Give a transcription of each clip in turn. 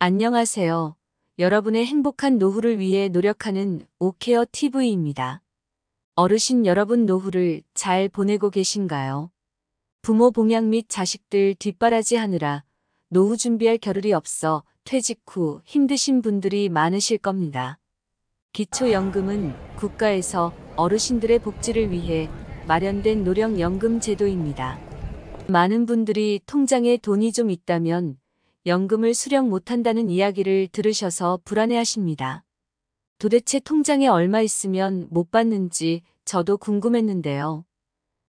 안녕하세요. 여러분의 행복한 노후를 위해 노력하는 오케어 TV입니다. 어르신 여러분 노후를 잘 보내고 계신가요? 부모 봉양 및 자식들 뒷바라지 하느라 노후 준비할 겨를이 없어 퇴직 후 힘드신 분들이 많으실 겁니다. 기초연금은 국가에서 어르신들의 복지를 위해 마련된 노령연금 제도입니다. 많은 분들이 통장에 돈이 좀 있다면 연금을 수령 못한다는 이야기를 들으셔서 불안해하십니다. 도대체 통장에 얼마 있으면 못 받는지 저도 궁금했는데요.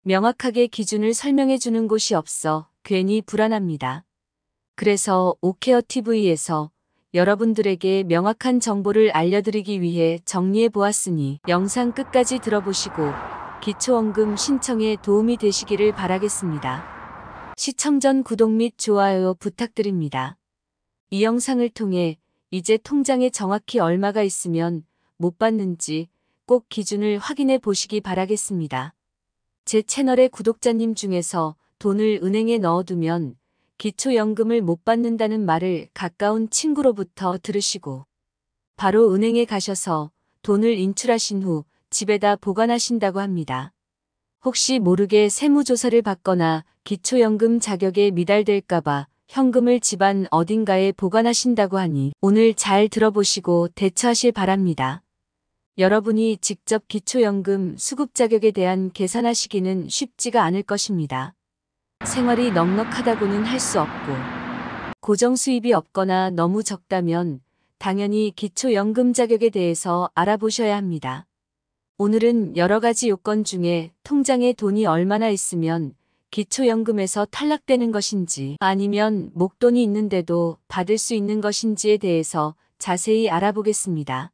명확하게 기준을 설명해 주는 곳이 없어 괜히 불안합니다. 그래서 오케어 TV에서 여러분들에게 명확한 정보를 알려드리기 위해 정리해 보았으니 영상 끝까지 들어보시고 기초연금 신청에 도움이 되시기를 바라겠습니다. 시청 전 구독 및 좋아요 부탁드립니다. 이 영상을 통해 이제 통장에 정확히 얼마가 있으면 못 받는지 꼭 기준을 확인해 보시기 바라겠습니다. 제 채널의 구독자님 중에서 돈을 은행에 넣어두면 기초연금을 못 받는다는 말을 가까운 친구로부터 들으시고 바로 은행에 가셔서 돈을 인출하신 후 집에다 보관하신다고 합니다. 혹시 모르게 세무조사를 받거나 기초연금 자격에 미달될까봐 현금을 집안 어딘가에 보관하신다고 하니 오늘 잘 들어보시고 대처하실 바랍니다. 여러분이 직접 기초연금 수급 자격에 대한 계산하시기는 쉽지가 않을 것입니다. 생활이 넉넉하다고는 할 수 없고 고정 수입이 없거나 너무 적다면 당연히 기초연금 자격에 대해서 알아보셔야 합니다. 오늘은 여러 가지 요건 중에 통장에 돈이 얼마나 있으면 기초연금에서 탈락되는 것인지 아니면 목돈이 있는데도 받을 수 있는 것인지에 대해서 자세히 알아보겠습니다.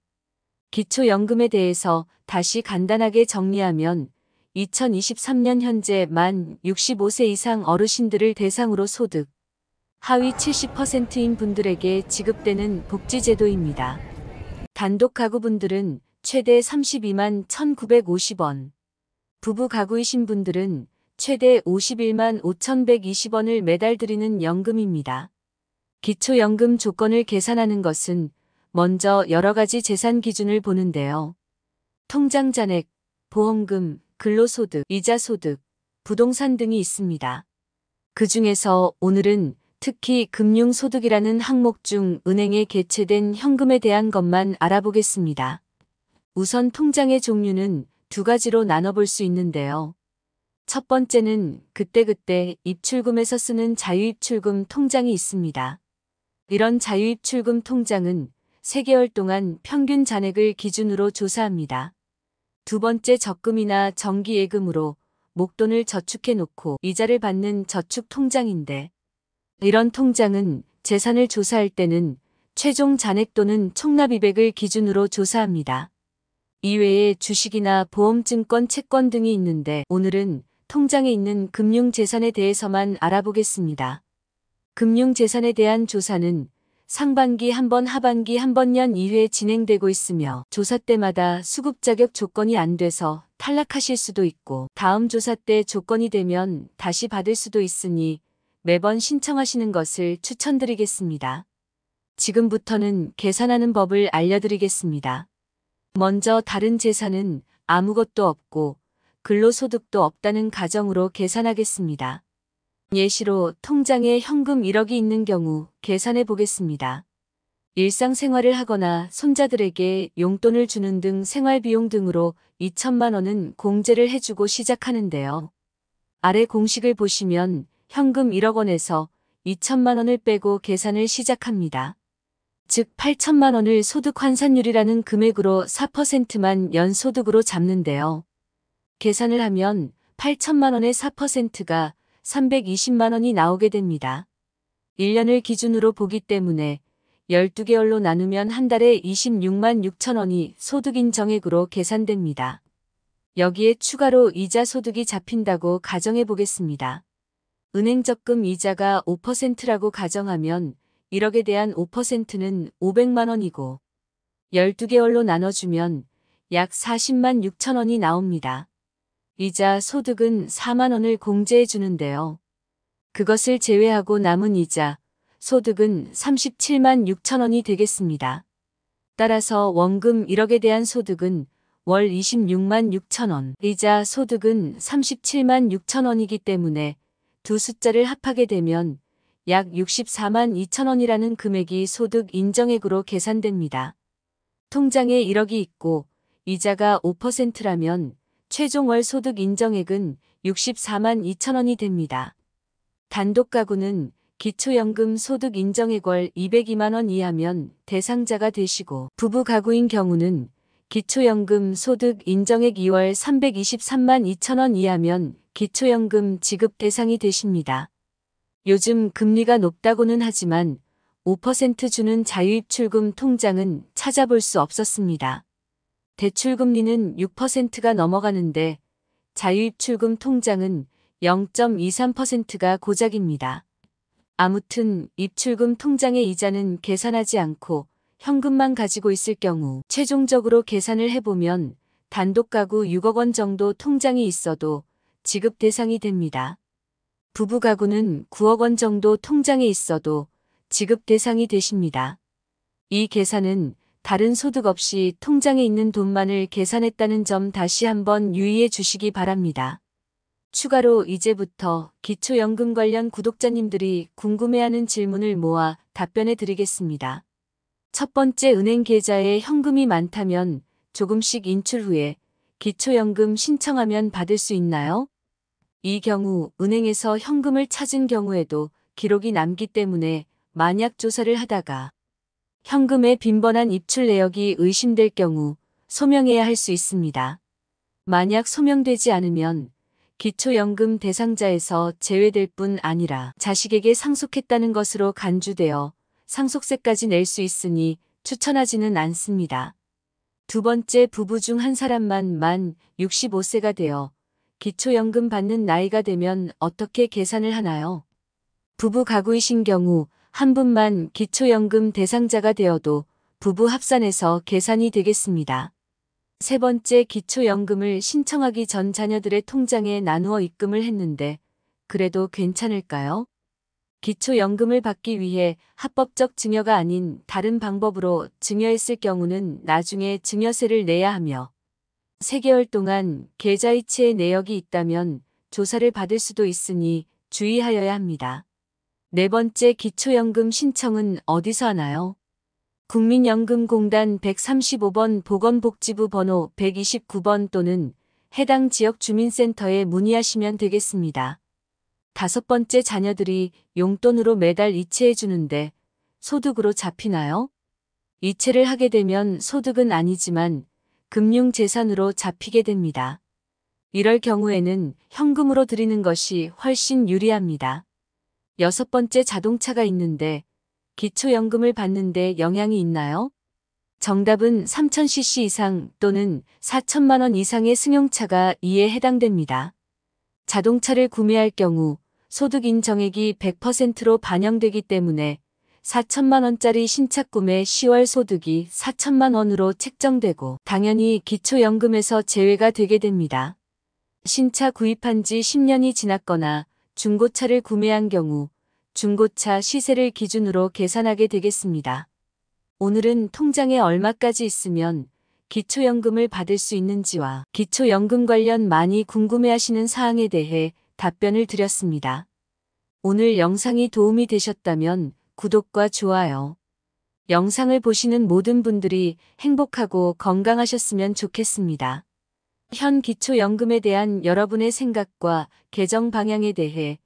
기초연금에 대해서 다시 간단하게 정리하면 2023년 현재 만 65세 이상 어르신들을 대상으로 소득 하위 70%인 분들에게 지급되는 복지제도입니다. 단독 가구분들은 최대 32만 1,950원, 부부 가구이신 분들은 최대 51만 5,120원을 매달 드리는 연금입니다. 기초연금 조건을 계산하는 것은 먼저 여러 가지 재산 기준을 보는데요. 통장 잔액, 보험금, 근로소득, 이자소득, 부동산 등이 있습니다. 그 중에서 오늘은 특히 금융소득이라는 항목 중 은행에 개체된 현금에 대한 것만 알아보겠습니다. 우선 통장의 종류는 두 가지로 나눠볼 수 있는데요. 첫 번째는 그때그때 입출금에서 쓰는 자유입출금 통장이 있습니다. 이런 자유입출금 통장은 3개월 동안 평균 잔액을 기준으로 조사합니다. 두 번째 적금이나 정기예금으로 목돈을 저축해 놓고 이자를 받는 저축 통장인데 이런 통장은 재산을 조사할 때는 최종 잔액 또는 총납입액을 기준으로 조사합니다. 이외에 주식이나 보험증권, 채권 등이 있는데 오늘은 통장에 있는 금융재산에 대해서만 알아보겠습니다. 금융재산에 대한 조사는 상반기 한 번, 하반기 한 번 연 2회 진행되고 있으며 조사 때마다 수급 자격 조건이 안 돼서 탈락하실 수도 있고 다음 조사 때 조건이 되면 다시 받을 수도 있으니 매번 신청하시는 것을 추천드리겠습니다. 지금부터는 계산하는 법을 알려드리겠습니다. 먼저 다른 재산은 아무것도 없고 근로소득도 없다는 가정으로 계산하겠습니다. 예시로 통장에 현금 1억이 있는 경우 계산해 보겠습니다. 일상생활을 하거나 손자들에게 용돈을 주는 등 생활비용 등으로 2천만 원은 공제를 해주고 시작하는데요. 아래 공식을 보시면 현금 1억 원에서 2천만 원을 빼고 계산을 시작합니다. 즉 8천만 원을 소득 환산율이라는 금액으로 4%만 연소득으로 잡는데요. 계산을 하면 8천만 원의 4%가 320만 원이 나오게 됩니다. 1년을 기준으로 보기 때문에 12개월로 나누면 한 달에 26만 6천 원이 소득인 정액으로 계산됩니다. 여기에 추가로 이자 소득이 잡힌다고 가정해 보겠습니다. 은행 적금 이자가 5%라고 가정하면 1억에 대한 5%는 500만 원이고 12개월로 나눠주면 약 40만 6천 원이 나옵니다. 이자 소득은 4만 원을 공제해 주는데요. 그것을 제외하고 남은 이자, 소득은 37만 6천 원이 되겠습니다. 따라서 원금 1억에 대한 소득은 월 26만 6천 원, 이자 소득은 37만 6천 원이기 때문에 두 숫자를 합하게 되면 약 64만 2천 원이라는 금액이 소득 인정액으로 계산됩니다. 통장에 1억이 있고 이자가 5%라면 최종 월 소득 인정액은 64만 2천 원이 됩니다. 단독 가구는 기초연금 소득 인정액 월 202만 원 이하면 대상자가 되시고 부부 가구인 경우는 기초연금 소득 인정액 2월 323만 2천 원 이하면 기초연금 지급 대상이 되십니다. 요즘 금리가 높다고는 하지만 5% 주는 자유입출금 통장은 찾아볼 수 없었습니다. 대출금리는 6%가 넘어가는데 자유입출금 통장은 0.23%가 고작입니다. 아무튼 입출금 통장의 이자는 계산하지 않고 현금만 가지고 있을 경우 최종적으로 계산을 해보면 단독 가구 6억 원 정도 통장이 있어도 지급 대상이 됩니다. 부부 가구는 9억 원 정도 통장에 있어도 지급 대상이 되십니다. 이 계산은 다른 소득 없이 통장에 있는 돈만을 계산했다는 점 다시 한번 유의해 주시기 바랍니다. 추가로 이제부터 기초연금 관련 구독자님들이 궁금해하는 질문을 모아 답변해 드리겠습니다. 첫 번째, 은행 계좌에 현금이 많다면 조금씩 인출 후에 기초연금 신청하면 받을 수 있나요? 이 경우 은행에서 현금을 찾은 경우에도 기록이 남기 때문에 만약 조사를 하다가 현금의 빈번한 입출 내역이 의심될 경우 소명해야 할 수 있습니다. 만약 소명되지 않으면 기초연금 대상자에서 제외될 뿐 아니라 자식에게 상속했다는 것으로 간주되어 상속세까지 낼 수 있으니 추천하지는 않습니다. 두 번째, 부부 중 한 사람만 만 65세가 되어 기초연금 받는 나이가 되면 어떻게 계산을 하나요? 부부 가구이신 경우 한 분만 기초연금 대상자가 되어도 부부 합산해서 계산이 되겠습니다. 세 번째, 기초연금을 신청하기 전 자녀들의 통장에 나누어 입금을 했는데 그래도 괜찮을까요? 기초연금을 받기 위해 합법적 증여가 아닌 다른 방법으로 증여했을 경우는 나중에 증여세를 내야 하며 3개월 동안 계좌이체의 내역이 있다면 조사를 받을 수도 있으니 주의하여야 합니다. 네 번째, 기초연금 신청은 어디서 하나요? 국민연금공단 135번 보건복지부 번호 129번 또는 해당 지역 주민센터에 문의하시면 되겠습니다. 다섯 번째, 자녀들이 용돈으로 매달 이체해 주는데 소득으로 잡히나요? 이체를 하게 되면 소득은 아니지만 금융재산으로 잡히게 됩니다. 이럴 경우에는 현금으로 드리는 것이 훨씬 유리합니다. 여섯 번째, 자동차가 있는데 기초연금을 받는데 영향이 있나요? 정답은 3000cc 이상 또는 4천만 원 이상의 승용차가 이에 해당됩니다. 자동차를 구매할 경우 소득 인정액이 100%로 반영되기 때문에 4천만 원짜리 신차 구매 10월 소득이 4천만 원으로 책정되고 당연히 기초연금에서 제외가 되게 됩니다. 신차 구입한 지 10년이 지났거나 중고차를 구매한 경우 중고차 시세를 기준으로 계산하게 되겠습니다. 오늘은 통장에 얼마까지 있으면 기초연금을 받을 수 있는지와 기초연금 관련 많이 궁금해하시는 사항에 대해 답변을 드렸습니다. 오늘 영상이 도움이 되셨다면 구독과 좋아요. 영상을 보시는 모든 분들이 행복하고 건강하셨으면 좋겠습니다. 현 기초연금에 대한 여러분의 생각과 개정 방향에 대해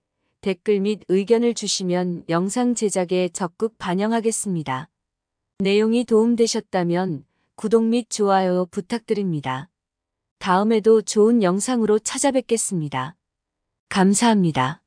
댓글 및 의견을 주시면 영상 제작에 적극 반영하겠습니다. 내용이 도움되셨다면 구독 및 좋아요 부탁드립니다. 다음에도 좋은 영상으로 찾아뵙겠습니다. 감사합니다.